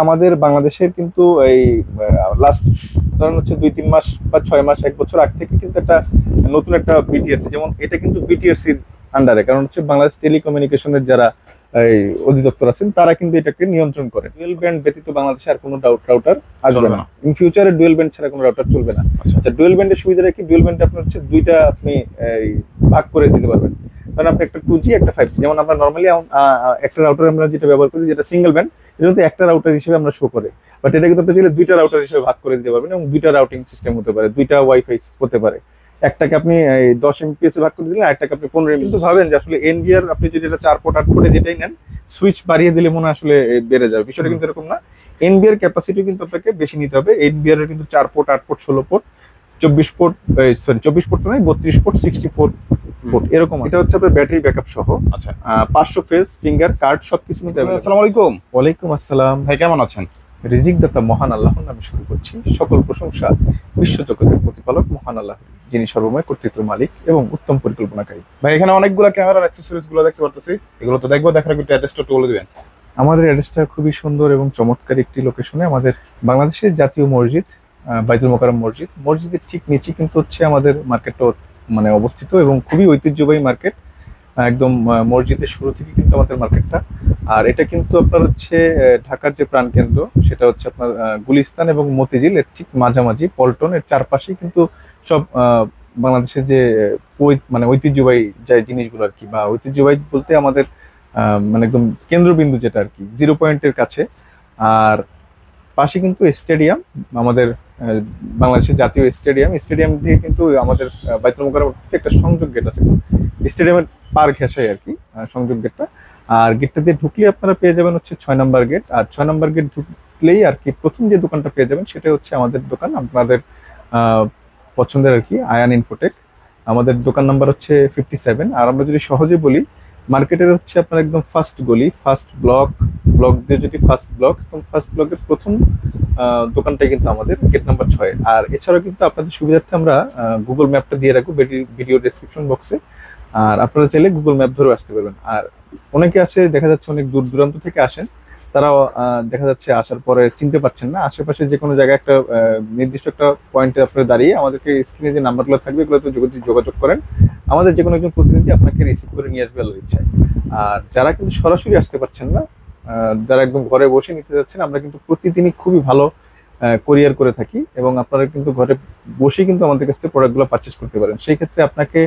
আমাদের বাংলাদেশের কিন্তু এই লাস্ট ধরেন হচ্ছে 2-3 মাস বা 6 মাস 1 বছর আগ থেকে কিন্তু একটা নতুন একটা বিটিআরসি, যেমন এটা কিন্তু বিটিআরসির আন্ডারে, কারণ হচ্ছে বাংলাদেশ টেলিকমিউনিকেশনের যারা এই অধিদপ্তর আছেন তারা কিন্তু এটাকে নিয়ন্ত্রণ করে। ডুয়েল ব্যান্ড ব্যতীত বাংলাদেশে আর কোনো রাউটার আসবে না। ইন ফিউচারে ডুয়েল ব্যান্ড ছাড়া কোনো রাউটার চলবে না। আচ্ছা, ডুয়েল ব্যান্ডের সুবিধাটা কি? ডুয়েল ব্যান্ড আপনার হচ্ছে দুইটা আপনি এই ভাগ করে দিতে পারবেন। কারণ আপনি একটা 2G একটা 5G, যেমন আমরা নর্মালি একটা রাউটার আমরা যেটা ব্যবহার করি যেটা সিঙ্গেল ব্যান্ড, এটা কিন্তু একটা রাউটার হিসেবে আমরা শো করে, বাট এটা কিন্তু আপনি চাইলে দুইটা রাউটার হিসেবে ভাগ করে দিতে পারবেন এবং দুইটা রাউটিং সিস্টেম হতে পারে, দুইটা ওয়াইফাই হতে পারে। একটাকে আপনি 10 MPS এ ভাগ করে দিলেন, আরেকটাকে আপনি 15 MPS। কিন্তু ভাবেন যে আসলে এনবিআর আপনি যদি এটা 4 পোর্ট 8 পোর্টে যেটাই নেন, সুইচ বাড়িয়ে দিলে মনে আসলে বেড়ে যাবে, বিষয়টা কিন্তু এরকম না। এনবিআর ক্যাপাসিটি কিন্তু আপনাকে বেশি নিতে হবে। এনবিআর এর কিন্তু 4 port 8 port 16 port 24 port, sorry 24 port নয় 32 পোর্ট 64 পোর্ট এরকম। এটা হচ্ছে আপনার ব্যাটারি ব্যাকআপ সহ। আচ্ছা, 500 ফেজ ফিঙ্গার কার্ড সবকিছু নিতে হবে। আসসালামু আলাইকুম। ওয়ালাইকুম আসসালাম। ভাই কেমন আছেন? রিজিক দাতা মহান আল্লাহর নামে শুরু করছি। সকল প্রশংসা বিশ্বজগতের প্রতিপালক মহান আল্লাহ, যিনি সর্বময় কর্তৃত্বের মালিক এবং উত্তম পরিকল্পনাকারী। ভাই এখানে অনেকগুলো ক্যামেরার অ্যাকসেসরিজ গুলো দেখতে পারতেছি, এগুলো তো দেখবো, দেখার একটু অ্যাড্রেসটা একটু বলে দিবেন। আমাদের অ্যাড্রেসটা খুবই সুন্দর এবং চমৎকার একটি লোকেশনে, আমাদের বাংলাদেশের জাতীয় মসজিদ বাইতুল মোকাররম মসজিদ, মসজিদের ঠিক নিচে কিন্তু হচ্ছে আমাদের মার্কেটটা মানে অবস্থিত এবং খুবই ঐতিহ্যবাহী মার্কেট। একদম মসজিদের শুরু থেকে কিন্তু আমাদের মার্কেটটা। আর এটা কিন্তু আপনার হচ্ছে ঢাকার যে প্রাণকেন্দ্র সেটা হচ্ছে আপনার গুলিস্তান এবং মতিঝিল এর ঠিক মাঝামাঝি, পল্টন এর চারপাশেই কিন্তু সব বাংলাদেশের যে মানে ঐতিহ্যবাহী যে জিনিসগুলো আর কি, বা ঐতিহ্যবাহী বলতে আমাদের মানে একদম কেন্দ্রবিন্দু যেটা আর কি, 0 পয়েন্টের কাছে। আর পাশে কিন্তু স্টেডিয়াম, আমাদের বাংলাদেশের জাতীয় স্টেডিয়াম, স্টেডিয়াম দিয়ে কিন্তু আমাদের বাইতুল মোকাররম একটা সংযোগ গেট আছে, স্টেডিয়ামের পার ঘেঁষাই আর কি সংযোগ গেটটা। আর গেটটা দিয়ে ঢুকলে আপনারা পেয়ে যাবেন হচ্ছে 6 নম্বর গেট। আর 6 নম্বর গেট ঢুকলেই আর কি প্রথম যে দোকানটা পেয়ে যাবেন সেটা হচ্ছে আমাদের দোকান, আপনাদের পছন্দের আর কি, আয়ান ইনফোটেক। আমাদের দোকান নাম্বার হচ্ছে 57। আর আমরা যদি সহজে বলি, মার্কেটের হচ্ছে আপনার একদম ফার্স্ট গলি, ফার্স্ট ব্লক, ব্লক দিয়ে যদি ফার্স্ট ব্লক, এবং ফার্স্ট ব্লকের প্রথম দোকানটাই কিন্তু আমাদের গেট নাম্বার 6। আর এছাড়াও কিন্তু আপনাদের সুবিধার্থে আমরা গুগল ম্যাপটা দিয়ে রাখবো ভিডিও ডেসক্রিপশন বক্সে, আর আপনারা চাইলে গুগল ম্যাপ ধরেও আসতে পারবেন। আর অনেকে আছে দেখা যাচ্ছে অনেক দূর দূরান্ত থেকে আসেন, তারাও দেখা যাচ্ছে আসার পরে চিনতে পারছেন না, আশেপাশে যে কোনো জায়গায় একটা নির্দিষ্ট একটা পয়েন্টে আপনারা দাঁড়িয়ে আমাদেরকে স্ক্রিনে যে নাম্বারগুলো থাকবে এগুলোতে যোগাযোগ করেন, আমাদের যে কোনো একজন প্রতিনিধি আপনাকে রিসিভ করে নিয়ে আসবে আল্লাহর ইচ্ছায়। আর যারা কিন্তু সরাসরি আসতে পারছেন না, যারা একদম ঘরে বসে নিতে যাচ্ছেন, আমরা কিন্তু প্রতিদিনই খুবই ভালো কোরিয়ার করে থাকি এবং আপনারা কিন্তু ঘরে বসে কিন্তু আমাদের কাছ থেকে প্রোডাক্টগুলো পারচেস করতে পারেন। সেই ক্ষেত্রে আপনাকে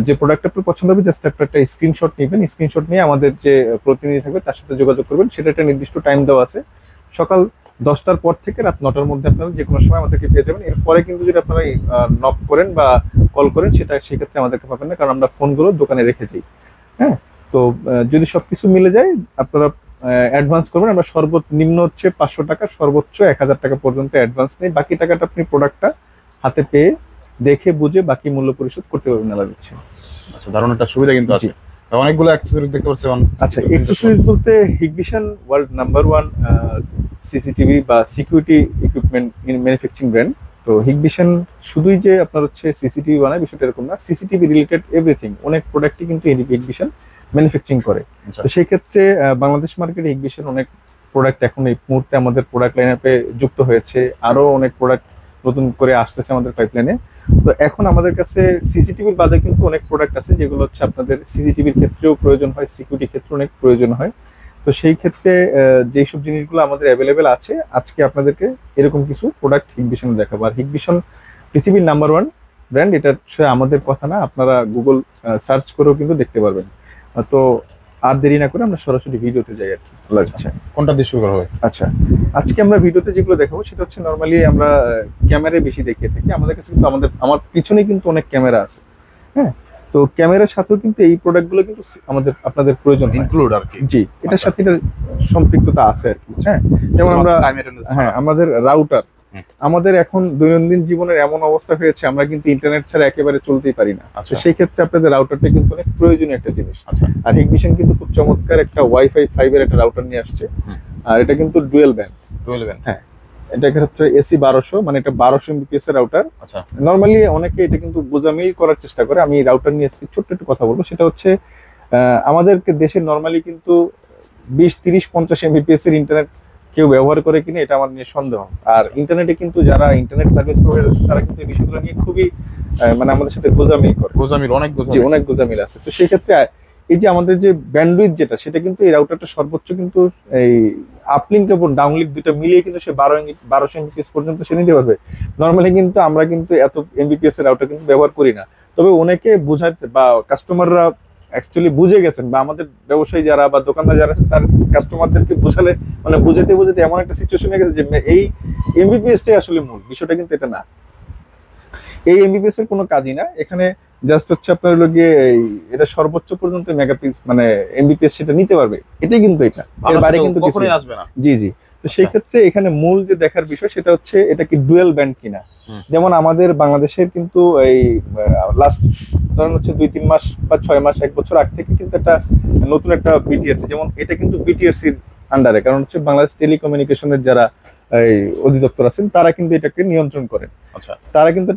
যে প্রোডাক্ট আপনার পছন্দ হবে জাস্ট একটা স্ক্রিনশট নেবেন, স্ক্রিনশট নিয়ে আমাদের যে প্রতিনিধি থাকবে তার সাথে যোগাযোগ করবেন। সেটা একটা নির্দিষ্ট টাইম দেওয়া আছে, সকাল 10টার পর থেকে রাত 9টার মধ্যে আপনারা যে কোনো সময় আমাদেরকে পেয়ে যাবেন। এরপরে কিন্তু যদি আপনারা নক করেন বা কল করেন সেটা সেক্ষেত্রে আমাদেরকে পাবেন না, কারণ আমরা ফোনগুলো দোকানে রেখে যাই। হ্যাঁ, তো যদি সবকিছু মিলে যায় আপনারা অ্যাডভান্স করবেন। আমরা সর্বনিম্ন হচ্ছে 500 টাকা, সর্বোচ্চ 1000 টাকা পর্যন্ত অ্যাডভান্স নেই। বাকি টাকাটা আপনি প্রোডাক্টটা হাতে পেয়ে দেখে বুঝে বাকি মূল্য পরিশোধ করতে পারবেন আল্লাহ দিচ্ছে। আচ্ছা, দারুণ একটা সুবিধা কিন্তু আছে। অনেকগুলো অ্যাকসেসরিজ দেখতে পাচ্ছি। আচ্ছা, অ্যাকসেসরিজ বলতে হিগভিশন ওয়ার্ল্ড নাম্বার 1 সিসিটিভি বা সিকিউরিটি ইকুইপমেন্ট ম্যানুফ্যাকচারিং ব্র্যান্ড। তো হিগভিশন শুধুই যে আপনার হচ্ছে সিসিটিভি বানায় বিষয়টা এরকম না, সিসিটিভি রিলেটেড এভরিথিং অনেক প্রোডাক্টই কিন্তু হিগভিশন ম্যানুফ্যাকচারিং করে। তো সেই ক্ষেত্রে বাংলাদেশ মার্কেটে হিগভিশন অনেক প্রোডাক্ট এখন এই মুহূর্তে আমাদের প্রোডাক্ট লাইনআপে যুক্ত হয়েছে, আরো অনেক প্রোডাক্ট নতুন করে আসতেছে আমাদের পাইপলাইনে। তো এখন আমাদের কাছে সিসিটিভির বাদে কিন্তু অনেক প্রোডাক্ট আছে যেগুলো হচ্ছে আপনাদের সিসিটিভির ক্ষেত্রেও প্রয়োজন হয়, সিকিউরিটির ক্ষেত্রে অনেক প্রয়োজন হয়। তো সেই ক্ষেত্রে যেসব জিনিসগুলো আমাদের অ্যাভেলেবেল আছে, আজকে আপনাদেরকে এরকম কিছু প্রোডাক্ট হিগভিশন দেখাবো। আর হিগভিশন পৃথিবীর নাম্বার 1 ব্র্যান্ড, এটা আমাদের কথা না, আপনারা গুগল সার্চ করেও কিন্তু দেখতে পারবেন। তো আর দেরি না করে আমরা সরাসরি ভিডিওতে যাই আর কি। আচ্ছা, কোনটা দিয়ে শুরু করা হবে? আচ্ছা, আজকে আমরা ভিডিওতে যেগুলো দেখাবো সেটা হচ্ছে নর্মালি আমরা ক্যামেরায় বেশি দেখিয়ে থাকি। আমাদের কাছে কিন্তু আমার পিছনে কিন্তু অনেক ক্যামেরা আছে। হ্যাঁ, তো ক্যামেরার সাথেও কিন্তু এই প্রোডাক্টগুলো কিন্তু আপনাদের প্রয়োজন ইনক্লুড আর কি। জি, এটার সাথে এটা সম্পৃক্ততা আছে আর কি। হ্যাঁ, যেমন আমরা আমাদের রাউটার, আমাদের এখন দৈনন্দিন জীবনের এমন অবস্থা হয়েছে আমরা কিন্তু ইন্টারনেট ছাড়া একেবারে চলতেই পারি না। আচ্ছা, সেই ক্ষেত্রে আপনাদের রাউটারটা কিন্তু অনেক প্রয়োজনীয় একটা জিনিস। আর হিগভিশন কিন্তু খুব চমৎকার একটা ওয়াইফাই 5 এর একটা রাউটার নিয়ে আসছে। আর এটা কিন্তু ডুয়েল ব্যান্ড। হ্যাঁ, এটা হচ্ছে এসি 1200, মানে এটা 1200 MBPS এর রাউটার। আচ্ছা, নরমালি অনেকে এটা কিন্তু বোঝামি করার চেষ্টা করে। আমি রাউটার নিয়ে ছোট্ট একটু কথা বলবো। সেটা হচ্ছে আমাদেরকে দেশে নরমালি কিন্তু 20, 30, 50 MBPS এর ইন্টারনেট কেউ ব্যবহার করে কিনা এটা আমার নিয়ে সন্দেহ। আর ইন্টারনেটে কিন্তু যারা ইন্টারনেট সার্ভিস প্রোভাইডার আছে তারা কিন্তু এই বিষয়গুলো নিয়ে খুবই মানে আমাদের সাথে গোজামিল করে, গোজামিল অনেক জি গোজামিল। অনেক গোজামিল আছে। তো সেই ক্ষেত্রে এই যে আমাদের যে ব্যান্ডউইথ যেটা, সেটা কিন্তু এই রাউটারটা সর্বোচ্চ কিন্তু এই আপলিঙ্ক এবং ডাউনলিঙ্ক দুটো মিলিয়ে কিন্তু সে 1200 এমবিপিএস পর্যন্ত সে নিতে পারবে। নর্মালি কিন্তু আমরা কিন্তু এত এমবিপিএস এর রাউটার কিন্তু ব্যবহার করি না। তবে অনেকে বোঝাতে বা কাস্টমাররা অ্যাকচুয়ালি বুঝে গেছেন, বা আমাদের ব্যবসায়ী যারা বা দোকানদার যারা আছেন তার কাস্টমারদেরকে বোঝালে মানে বুঝাতে বুঝাতে এমন একটা সিচুয়েশন হয়ে গেছে যে এই এমবিপিএসটাই আসলে মূল বিষয়টা, কিন্তু এটা না। এই এমবিপিএস এর কোনো কাজই না এখানে, জাস্ট হচ্ছে আপনার হলো গিয়ে এটা সর্বোচ্চ পর্যন্ত মেগাপিক্স মানে এমবিপিএস সেটা নিতে পারবে, এটাই কিন্তু এটা, এর বাইরে কিন্তু কিছু কখনোই না। আসবে না। জি জি। তো সেই ক্ষেত্রে এখানে মূল যে দেখার বিষয় সেটা হচ্ছে এটা কি ডুয়েল ব্যান্ড কিনা। যেমন আমাদের বাংলাদেশের কিন্তু এই লাস্ট ধরেন হচ্ছে 2-3 মাস বা 6 মাস 1 বছর আগ থেকে কিন্তু একটা নতুন একটা বিটিআরসি, যেমন এটা কিন্তু বিটিআরসির আন্ডারে, কারণ হচ্ছে বাংলাদেশ টেলিকমিউনিকেশনের যারা এই অধিদপ্তর আছেন তারা কিন্তু এটাকে নিয়ন্ত্রণ করেন। আচ্ছা, তারা কিন্তু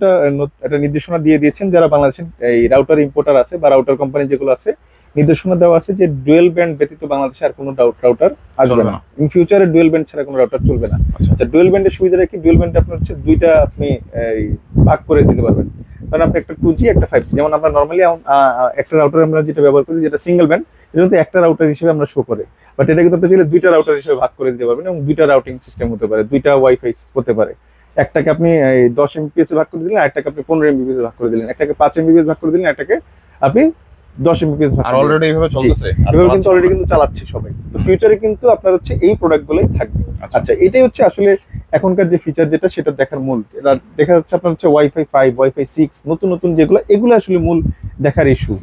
একটা নির্দেশনা দিয়ে দিয়েছেন, যারা বাংলাদেশের এই রাউটার ইম্পোর্টার আছে বা রাউটার কোম্পানি যেগুলো আছে, নির্দেশনা দেওয়া আছে যে ডুয়েল ব্যান্ড ব্যতীত বাংলাদেশে আর কোনো রাউটার আসবে চলবে না। না। ইন ফিউচারে ডুয়েল ব্যান্ড ছাড়া কোনো রাউটার চলবে না। আচ্ছা, ডুয়েল ব্যান্ডের সুবিধাটা কি? ডুয়েল ব্যান্ড আপনার হচ্ছে দুইটা আপনি এই ভাগ করে দিতে পারবেন। কারণ আপনি একটা 2G একটা 5G, যেমন আমরা নর্মালি একটা রাউটার আমরা যেটা ব্যবহার করি যেটা সিঙ্গেল ব্যান্ড, এটা কিন্তু একটা রাউটার হিসেবে আমরা শো করে, বাট এটা কিন্তু আপনি চাইলে দুইটা রাউটার হিসেবে ভাগ করে দিতে পারবেন এবং দুইটা রাউটিং সিস্টেম হতে পারে, দুইটা ওয়াইফাই হতে পারে। একটাকে আপনি 10 এমবিপিএস ভাগ করে দিলেন, একটাকে আপনি 15 এমবিপিএস ভাগ করে দিলেন, একটাকে 5 এমবিপিএস ভাগ করে দিলেন, একটাকে আপনি 10 এমবিপিএস ভাগ আর করে দিলেন। অলরেডি এইভাবে চলতেছে, এভাবে কিন্তু অলরেডি কিন্তু চালাচ্ছি সবাই। তো ফিউচারে কিন্তু আপনার হচ্ছে এই প্রোডাক্টগুলোই থাকবে। আচ্ছা। আচ্ছা, এটাই হচ্ছে আসলে এখনকার যে ফিচার যেটা সেটা দেখার মূল, এটা দেখা যাচ্ছে আপনার হচ্ছে ওয়াইফাই 5 ওয়াইফাই 6 নতুন নতুন যেগুলো, এগুলো আসলে মূল দেখার ইস্যু।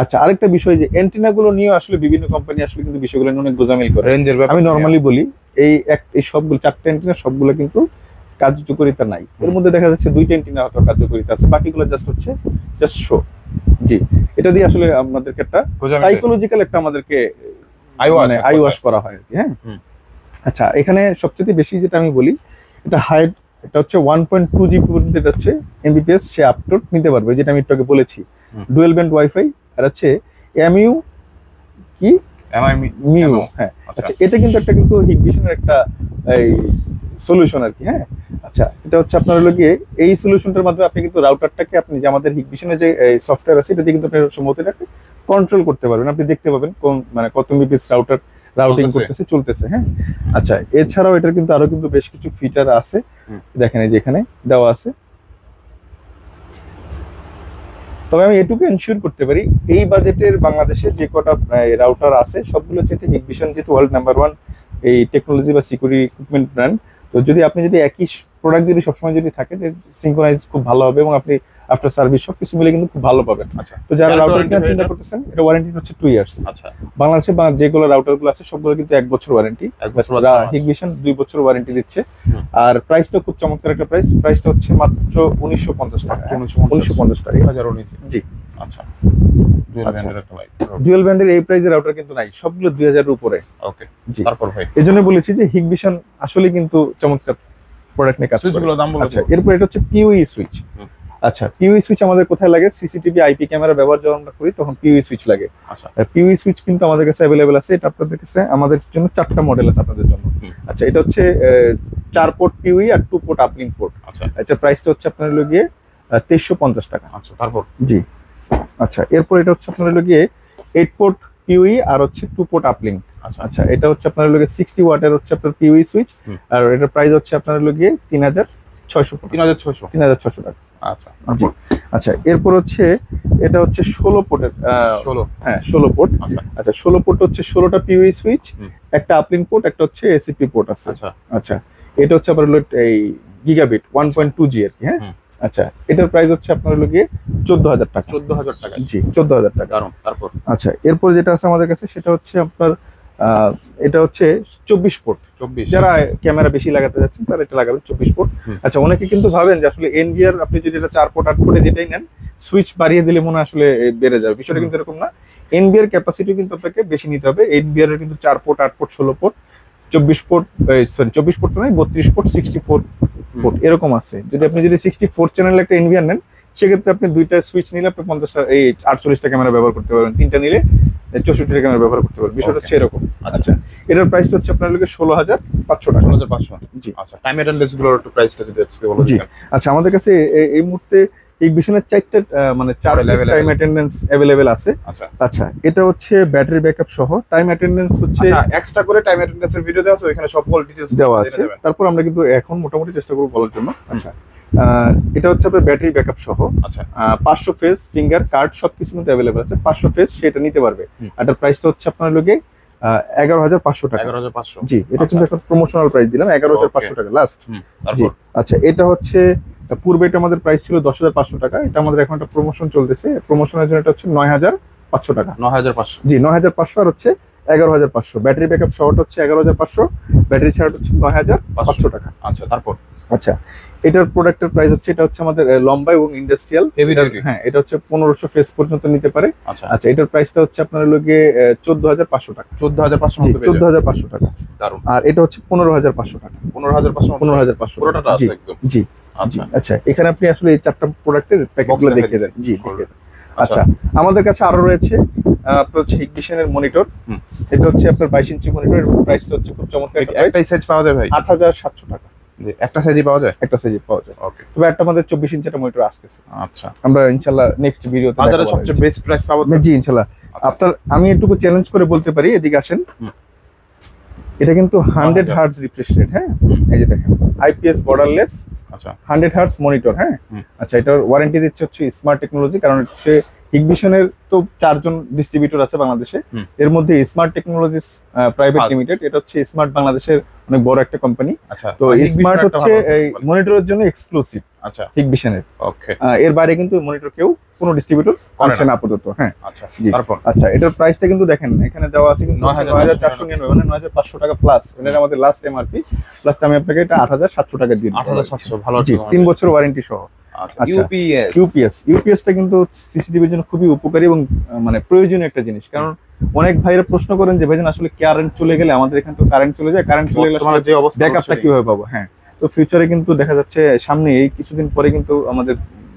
আচ্ছা, আরেকটা বিষয় যে অ্যান্টেনা গুলো নিয়ে আসলে বিভিন্ন কোম্পানি আসলে কিন্তু বিষয়গুলো নিয়ে অনেক গোজামিল করে। রেঞ্জের ব্যাপার আমি নর্মালি বলি এই সবগুলো 4টা অ্যান্টেনা সবগুলো কিন্তু কার্যকারিতা নাই, এর মধ্যে দেখা যাচ্ছে 2টা অ্যান্টেনা হয়তো কার্যকারিতা আছে, বাকিগুলো জাস্ট শো। জি, এটা দিয়ে আসলে আমাদেরকে একটা সাইকোলজিক্যাল একটা আমাদেরকে মানে আইওয়াশ করা হয় আর কি। হ্যাঁ, আচ্ছা, এখানে সবচেয়ে বেশি যেটা আমি বলি, এটা হাইট, এটা হচ্ছে 1.2 জিবি পর্যন্ত এটা হচ্ছে এমবিপিএস সে আপলোড নিতে পারবে, যেটা আমি একটু আগে বলেছি। ডুয়েল ব্যান্ড ওয়াইফাই আর হচ্ছে এমইউ কি মিউ। হ্যাঁ, আচ্ছা, এটা কিন্তু একটা হিগবিশনের একটা এই সলিউশন আর কি। হ্যাঁ, আচ্ছা, এটা হচ্ছে আপনার হলো গিয়ে এই সলিউশনটার মাধ্যমে আপনি কিন্তু রাউটারটাকে আপনি যে আমাদের হিগবিশনের যে সফটওয়্যার আছে এটা দিয়ে কিন্তু আপনি সম্ভবত এটাকে কন্ট্রোল করতে পারবেন। আপনি দেখতে পাবেন কোন মানে কত এমবিপিএস রাউটিং করতেছে চলতেছে। হ্যাঁ, আচ্ছা, এছাড়াও এটার কিন্তু আরো কিন্তু বেশ কিছু ফিচার আছে, দেখেন এই যে এখানে দেওয়া আছে। তবে আমি এটুকু এনশিওর করতে পারি, এই বাজেটের বাংলাদেশে যে কটা রাউটার আছে সবগুলো যেতে হিগবিশন যেহেতু ওয়ার্ল্ড নাম্বার 1 এই টেকনোলজি বা সিকিউরিটি ইকুইপমেন্ট ব্র্যান্ড, তো যদি আপনি যদি একই প্রোডাক্ট যদি সবসময় যদি থাকে, সিঙ্ক্রোনাইজ খুব ভালো হবে এবং আপনি আফটার সার্ভিস সবকিছু মিলে কিন্তু খুব ভালো পাবেন। আচ্ছা, তো যারা রাউটার কেনার চিন্তা করতেছেন, এটা ওয়ারেন্টি হচ্ছে 2 ইয়ার্স। আচ্ছা, বাংলাদেশে যেগুলো রাউটার গুলো আছে সবগুলো কিন্তু 1 বছর ওয়ারেন্টি, হিগবিশন 2 বছর ওয়ারেন্টি দিচ্ছে। আর প্রাইসটা খুব চমৎকার একটা প্রাইসটা হচ্ছে মাত্র 1950 টাকা। 1950 টাকা 2019। জি, আচ্ছা, ডুয়াল ব্যান্ডের এই প্রাইসের রাউটার কিন্তু নাই, সবগুলো 2000 এর উপরে। ওকে, জি, তারপর ভাই এজন্য বলেছি যে হিগবিশন আসলে কিন্তু চমৎকার প্রোডাক্ট নিয়ে কাজ করে। সুইচগুলোর দাম বলে আচ্ছা, এরপর এটা হচ্ছে পিওই সুইচ। আচ্ছা, পিওই সুইচ আমাদের কোথায় লাগে? সিসিটিভি আইপি ক্যামেরা ব্যবহার যখন আমরা করি তখন পিওই সুইচ লাগে। আচ্ছা, পিওই সুইচ কিন্তু আমাদের কাছে অ্যাভেলেবেল আছে, এটা আপনাদের কাছে আমাদের জন্য 4টা মডেল আছে আপনাদের জন্য। আচ্ছা, এটা হচ্ছে 4 পোর্ট পিওই আর 2 পোর্ট আপলিঙ্ক পোর্ট। আচ্ছা, আচ্ছা, প্রাইসটা হচ্ছে আপনার হলো গিয়ে 2350 টাকা। আচ্ছা, তারপর জি, আচ্ছা, এরপর এটা হচ্ছে আপনার হলো গিয়ে 8 পোর্ট পিওই আর হচ্ছে 2 পোর্ট আপলিঙ্ক। আচ্ছা, আচ্ছা, এটা হচ্ছে আপনার হলো গিয়ে 60 ওয়াটের হচ্ছে আপনার পিওই সুইচ, আর এটার প্রাইস হচ্ছে আপনার হলো গিয়ে 3600 টাকা। আচ্ছা, জি, আচ্ছা, এরপর হচ্ছে এটা হচ্ছে 16 পোর্টের 16, হ্যাঁ 16 পোর্ট। আচ্ছা, 16 পোর্ট হচ্ছে 16টা পিওই সুইচ, একটা আপলিঙ্ক পোর্ট, একটা হচ্ছে এসিপি পোর্ট আছে। আচ্ছা, আচ্ছা, এটা হচ্ছে আপনার হলো এই গিগাবিট 1.2G আর কি। হ্যাঁ, আচ্ছা, এটার প্রাইস হচ্ছে আপনার হলো গিয়ে 14000 টাকা। 14000 টাকা। জি, 14000 টাকা। দারুন, তারপর আচ্ছা, এরপর যেটা আছে আমাদের কাছে সেটা হচ্ছে আপনার এটা হচ্ছে 24 পোর্ট। 24, যারা ক্যামেরা বেশি লাগাতে যাচ্ছেন তারা এটা লাগাবেন 24 পোর্ট। আচ্ছা, অনেকে কিন্তু ভাবেন যে আসলে এনবিআর আপনি যদি এটা 4 পোর্ট 8 পোর্টে যেটাই নেন, সুইচ বাড়িয়ে দিলে মনে আসলে বেড়ে যাবে, বিষয়টা কিন্তু এরকম না। এনবিআর ক্যাপাসিটি কিন্তু আপনাকে বেশি নিতে হবে। এনবিআর এর কিন্তু 4 port 8 port 16 port 24 port, sorry 24 port নয় 32 পোর্ট 64 পোর্ট এরকম আছে। যদি আপনি 64 চ্যানেল একটা এনবিআর নেন সেক্ষেত্রে আপনি 2টা সুইচ নিলে আপনি 50টা 48টা ক্যামেরা ব্যবহার করতে পারবেন, 3টা নিলে 64টা ক্যামেরা ব্যবহার করতে পারবেন। বিষয়টা হচ্ছে এরকম। আচ্ছা, এটার প্রাইসটা হচ্ছে আপনার লোকে 16,500 টাকা। 16,500। জি। আচ্ছা, টাইম অ্যাটেন্ডেন্স গুলোর একটু প্রাইসটা যদি আজকে বলে জি। দিতেন। আচ্ছা, আমাদের কাছে এই মুহূর্তে হিগবিশনের 4টা মানে 4 টাইম অ্যাটেন্ডেন্স अवेलेबल আছে। আচ্ছা আচ্ছা, এটা হচ্ছে ব্যাটারি ব্যাকআপ সহ টাইম অ্যাটেন্ডেন্স হচ্ছে আচ্ছা, এক্সট্রা করে টাইম অ্যাটেন্ডেন্সের ভিডিও দেওয়া আছে, ওখানে সকল ডিটেইলস দেওয়া আছে। তারপর আমরা কিন্তু এখন মোটামুটি চেষ্টা করব বলার জন্য। আচ্ছা, এটা হচ্ছে আপনার ব্যাটারি ব্যাকআপ সহ আচ্ছা 500 ফেজ ফিঙ্গার কার্ড সবকিছু কিন্তু অ্যাভেলেবল আছে। 500 ফেজ সেটা নিতে পারবে। এটার প্রাইসটা হচ্ছে আপনার লোকে 11,500 টাকা। 11,500। জি, এটা কিন্তু এখন প্রমোশনাল প্রাইস দিলাম 11,500 টাকা লাস্ট। জি। তারপর আচ্ছা, এটা হচ্ছে পূর্বে এটা আমাদের প্রাইস ছিল 10,500 টাকা, এটা আমাদের এখন একটা প্রমোশন চলতেছে। প্রমোশনের জন্য এটা হচ্ছে 9,500 টাকা। 9,500। জি, 9,500 আর হচ্ছে 11,500। ব্যাটারি ব্যাকআপ সহটা হচ্ছে 11,500, ব্যাটারি ছাড়া হচ্ছে 9,500 টাকা। আচ্ছা তারপর আচ্ছা, এটার প্রোডাক্টের প্রাইস হচ্ছে, এটা হচ্ছে আমাদের লম্বা এবং ইন্ডাস্ট্রিয়াল হেভি ডিউটি। হ্যাঁ, এটা হচ্ছে 1500 ফেজ পর্যন্ত নিতে পারে। আচ্ছা আচ্ছা, এটার প্রাইসটা হচ্ছে আপনার লোকে 14,500 টাকা। 14,500 জি, মতো পেয়ে যাবেন। 14,500 টাকা। দারুন। আর এটা হচ্ছে 15,500 টাকা। 15,500 15,500 পুরোটা জি আছে একদম। জি। আচ্ছা আচ্ছা, এখানে আপনি আসলে এই 4টা প্রোডাক্টের প্যাকেটগুলো Box দেখিয়ে দেন। জি, দেখাই দেখিয়ে দেন। আচ্ছা, আমাদের কাছে আরো রয়েছে আপনার হচ্ছে হিগবিশনের মনিটর। এটা হচ্ছে আপনার 22 ইঞ্চি মনিটর, প্রাইসটা হচ্ছে খুব চমৎকার একটা প্রাইস। একটাই সাইজ পাওয়া যায় ভাই? 8,700 টাকা। জি, একটা সাইজই পাওয়া যায়? একটা সাইজে পাওয়া যায়। ওকে। তবে একটা আমাদের 24 ইঞ্চি একটা মনিটর আসতেছে, আচ্ছা, আমরা ইনশাআল্লাহ নেক্সট ভিডিওতে বাজারে সবচেয়ে বেস্ট প্রাইস পাবো তো? জি ইনশাআল্লাহ। আপনার আমি একটু চ্যালেঞ্জ করে বলতে পারি, এদিকে আসেন। এটা কিন্তু 100 হার্টজ রিফ্রেশ রেট। হ্যাঁ, এই যে দেখেন আইপিএস বর্ডারলেস আচ্ছা 100 হার্টজ মনিটর। হ্যাঁ, আচ্ছা, এটার ওয়ারেন্টি দিচ্ছে হচ্ছে স্মার্ট টেকনোলজি, কারণ হচ্ছে হিগবিশনের তো 4জন ডিস্ট্রিবিউটর আছে বাংলাদেশে। এর মধ্যে smart technologies private First. Limited, এটা হচ্ছে স্মার্ট বাংলাদেশের অনেক বড় একটা কোম্পানি। আচ্ছা, তো স্মার্ট হচ্ছে এই মনিটরের জন্য এক্সক্লুসিভ আচ্ছা হিগবিশনের। ওকে। এর বাইরে কিন্তু মনিটর কেউ কোনো ডিস্ট্রিবিউটর আনছে না আপাতত। হ্যাঁ, আচ্ছা জি। তারপর আচ্ছা, এটার প্রাইসটা কিন্তু দেখেন এখানে দেওয়া আছে কিন্তু 9,499, মানে 9,500 টাকা প্লাস। এটা আমাদের লাস্ট এমআরপি, প্লাস আমি আপনাকে এটা 8,700 টাকা দিয়ে দিই। 8,700 ভালো জি, 3 বছর ওয়ারেন্টি সহ। আচ্ছা আচ্ছা। ইউপিএসটা কিন্তু সিসিটিভির জন্য খুবই উপকারী এবং মানে প্রয়োজনীয় একটা জিনিস। কারণ অনেক ভাইরা প্রশ্ন করেন যে ভাইজান আসলে কারেন্ট চলে গেলে, আমাদের এখানে তো কারেন্ট চলে যায়, কারেন্ট চলে গেলে তোমার যে অবস্থা ব্যাকআপটা কিভাবে পাবো? হ্যাঁ, তো ফিউচারে কিন্তু দেখা যাচ্ছে সামনে এই কিছুদিন পরে কিন্তু আমাদের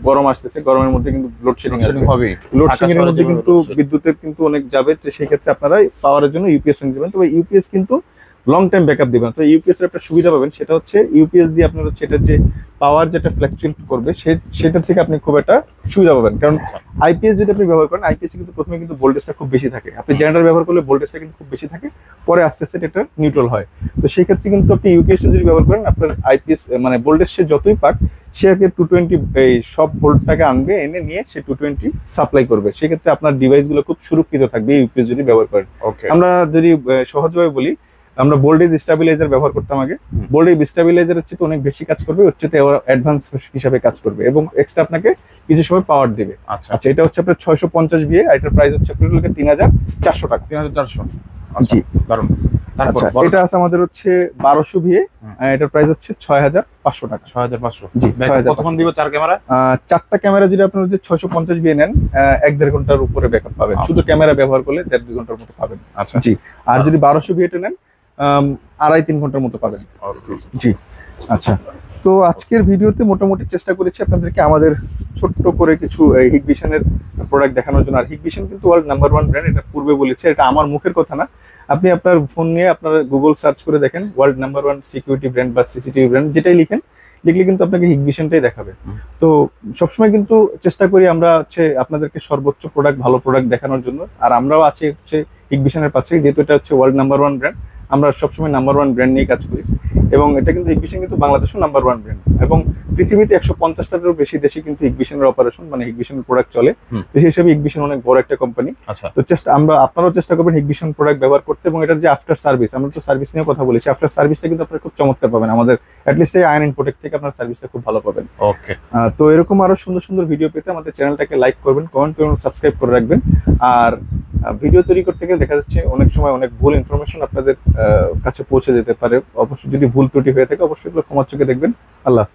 গরম আসতেছে, গরমের মধ্যে কিন্তু লোডশেডিং হবে। লোডশেডিং এর মধ্যে কিন্তু বিদ্যুতের কিন্তু অনেক যাবে। তো সেই ক্ষেত্রে আপনারা পাওয়ারের জন্য ইউপিএস নিতে পারেন। তবে ইউপিএস কিন্তু লং টাইম ব্যাকআপ দিবেন। তো ইউপিএস এর একটা সুবিধা পাবেন, সেটা হচ্ছে ইউপিএস দিয়ে আপনার হচ্ছে এটার যে পাওয়ার যেটা ফ্ল্যাকচুয়েট করবে সেটা থেকে আপনি খুব একটা সুবিধা পাবেন। কারণ আইপিএস যেটা আপনি ব্যবহার করেন, আইপিএস কিন্তু প্রথমে কিন্তু ভোল্টেজটা খুব বেশি থাকে। আপনি জেনারেটর ব্যবহার করলে ভোল্টেজটা কিন্তু খুব বেশি থাকে, পরে আস্তে আস্তে এটা নিউট্রাল হয়। তো সেই ক্ষেত্রে কিন্তু আপনি ইউপিএস যদি ব্যবহার করেন, আপনার আইপিএস মানে ভোল্টেজ সে যতই পাক, সে আগে 220 এই সব ভোল্টটাকে আনবে, এনে নিয়ে সে 220 সাপ্লাই করবে। সেক্ষেত্রে আপনার ডিভাইসগুলো খুব সুরক্ষিত থাকবে ইউপিএস যদি ব্যবহার করেন। ওকে। আমরা যদি সহজভাবে বলি, আমরা ভোল্টেজ স্টেবিলাইজার ব্যবহার করতাম আগে। ভোল্টেজ স্টেবিলাইজার হচ্ছে তো অনেক বেশি কাজ করবে, হচ্ছে তো অ্যাডভান্স হিসাবে কাজ করবে এবং এক্সট্রা আপনাকে কিছু সময় পাওয়ার দেবে। আচ্ছা আচ্ছা, এটা হচ্ছে আপনার 650 VA, এটার প্রাইস হচ্ছে আপনার 3,400 টাকা। 3,400। জি, দারুন। আচ্ছা, এটা আছে আমাদের হচ্ছে 1200 VA, এটার প্রাইস হচ্ছে 6,500 টাকা। 6,500। জি, কতক্ষণ দিব 4 ক্যামেরা? 4টা ক্যামেরা যদি আপনার হচ্ছে 650 VA নেন, 1-1.5 ঘন্টার উপরে ব্যাকআপ পাবেন। শুধু ক্যামেরা ব্যবহার করলে 1.5-2 ঘন্টার মতো পাবেন। আচ্ছা জি, আর যদি 1200 VA টা নেন, 2.5-3 ঘন্টার মতো পাবেন। ওকে। জি। আচ্ছা, তো আজকের ভিডিওতে মোটামুটি চেষ্টা করেছি আপনাদেরকে আমাদের ছোট্ট করে কিছু হিগবিশনের প্রোডাক্ট দেখানোর জন্য। আর হিগবিশন কিন্তু ওয়ার্ল্ড নাম্বার 1 ব্র্যান্ড, এটা পূর্বে বলেছে, এটা আমার মুখের কথা না। আপনি আপনার ফোন নিয়ে আপনার গুগল সার্চ করে দেখেন ওয়ার্ল্ড নাম্বার 1 সিকিউরিটি ব্র্যান্ড বা সিসিটিভি ব্র্যান্ড, যেটাই লিখলে কিন্তু আপনাকে হিগবিশনটাই দেখাবে। তো সবসময় কিন্তু চেষ্টা করি আমরা হচ্ছে আপনাদেরকে সর্বোচ্চ প্রোডাক্ট, ভালো প্রোডাক্ট দেখানোর জন্য। আর আমরাও আছি হচ্ছে হিগবিশনের পাশে, যেহেতু এটা হচ্ছে ওয়ার্ল্ড নাম্বার 1 ব্র্যান্ড, আমরা সবসময় নাম্বার 1 ব্র্যান্ড নিয়ে কাজ করি। এবং এটা কিন্তু হিগবিশন কিন্তু বাংলাদেশেও নাম্বার 1 ব্র্যান্ড, এবং পৃথিবীতে 150টারও বেশি দেশে কিন্তু হিগবিশনের অপারেশন মানে হিগবিশনের প্রোডাক্ট চলে। তো সেই হিসেবে হিগবিশন অনেক বড় একটা কোম্পানি। আচ্ছা, তো আপনারাও চেষ্টা করবেন হিগবিশন প্রোডাক্ট ব্যবহার করতে। এবং এটার যে আফটার সার্ভিস, আমরা তো সার্ভিস নিয়ে কথা বলেছি, আফটার সার্ভিসটা কিন্তু আপনারা খুব চমৎকার পাবেন। আমাদের অ্যাটলিস্ট এই আয়রন প্রোটেক্ট থেকে আপনার সার্ভিসটা খুব ভালো পাবেন। ওকে। তো এরকম আরো সুন্দর সুন্দর ভিডিও পেতে আমাদের চ্যানেলটাকে লাইক করবেন, কমেন্ট করবেন, সাবস্ক্রাইব করে রাখবেন। আর ভিডিও তৈরি করতে গেলে দেখা যাচ্ছে অনেক সময় অনেক ভুল ইনফরমেশন আপনাদের কাছে পৌঁছে যেতে পারে। অবশ্যই যদি ভুল ত্রুটি হয়ে থাকে, অবশ্যই এগুলো ক্ষমার চোখে দেখবেন। আল্লাহ হাফেজ।